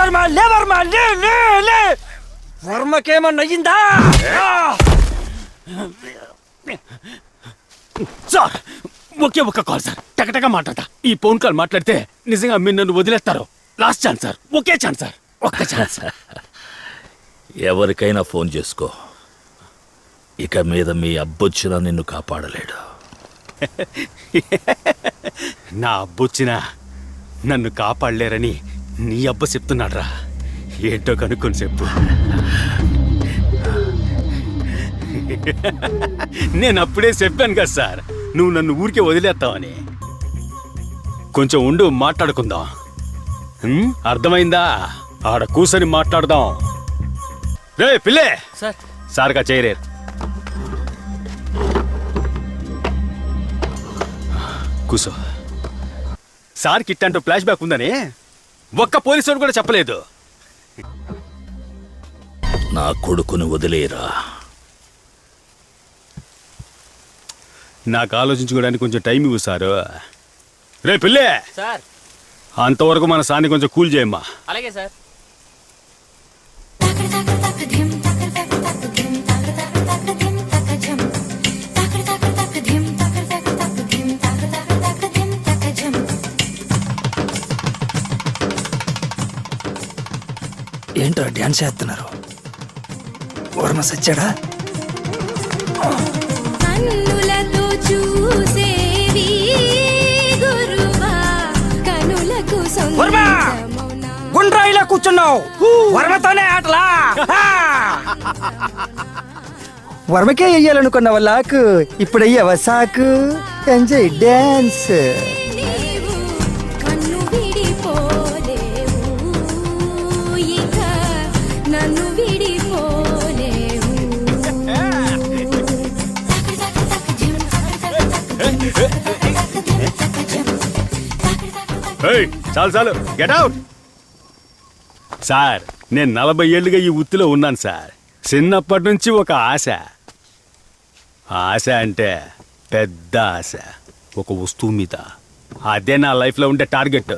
వర్మ లే వర్మ లే లే లే వర్మకేమన్నా అయ్యిందా? సార్ ఒకే ఒక్క కాల్ సార్, టకటగా మాట్లాడతా. ఈ ఫోన్ కాల్ మాట్లాడితే నిజంగా మీరు నన్ను వదిలేస్తారు. లాస్ట్ ఛాన్స్ సార్, ఒకే ఛాన్స్ సార్, ఒక్క ఛాన్స్. ఎవరికైనా ఫోన్ చేసుకో. ఇక మీద మీ అబ్బొచ్చినా నిన్ను కాపాడలేడు. నా అబ్బొచ్చినా నన్ను కాపాడలేరని నీ అబ్బ చెప్తున్నాడ్రా. ఏంటో కనుక్కొని చెప్పు. నేను అప్పుడే చెప్పాను కదా సార్, నువ్వు నన్ను ఊరికే వదిలేస్తావని. కొంచెం ఉండు, మాట్లాడుకుందాం. అర్థమైందా? ఆడ కూసని మాట్లాడదాం. రే పిల్లే సార్, సార్గా చేయలేరు. కూసో. సార్కి ఇట్టంటూ ఫ్లాష్ బ్యాక్ ఉందని ఒక్క పోలీసు కూడా చెప్పలేదు. నా కొడుకుని వదిలేరా. నాకు ఆలోచించుకోవడానికి కొంచెం టైం ఇవ్వు సారు. రే పిల్లే సార్. అంతవరకు మన సాన్ని కొంచెం కూల్ చేయమ్మా. అలాగే సార్. ఏంటో డ్యాన్స్ చేస్తున్నారు. వర్మ సచ్చాడా? గుండ్రాయిలో కూర్చున్నావు, వర్మతోనే ఆటలా. వర్మకే వెయ్యాలనుకున్న వాళ్ళకు ఇప్పుడు అయ్యావా సాకు? Enjoy dance. చాలు చాలు, గెట్ అవుట్. సార్, నేను 40 ఏళ్ళుగా ఈ వృత్తిలో ఉన్నాను సార్. చిన్నప్పటి నుంచి ఒక ఆశ. ఆశ అంటే పెద్ద ఆశ, ఒక వస్తువు మీద. అదే నా లైఫ్లో ఉండే టార్గెట్.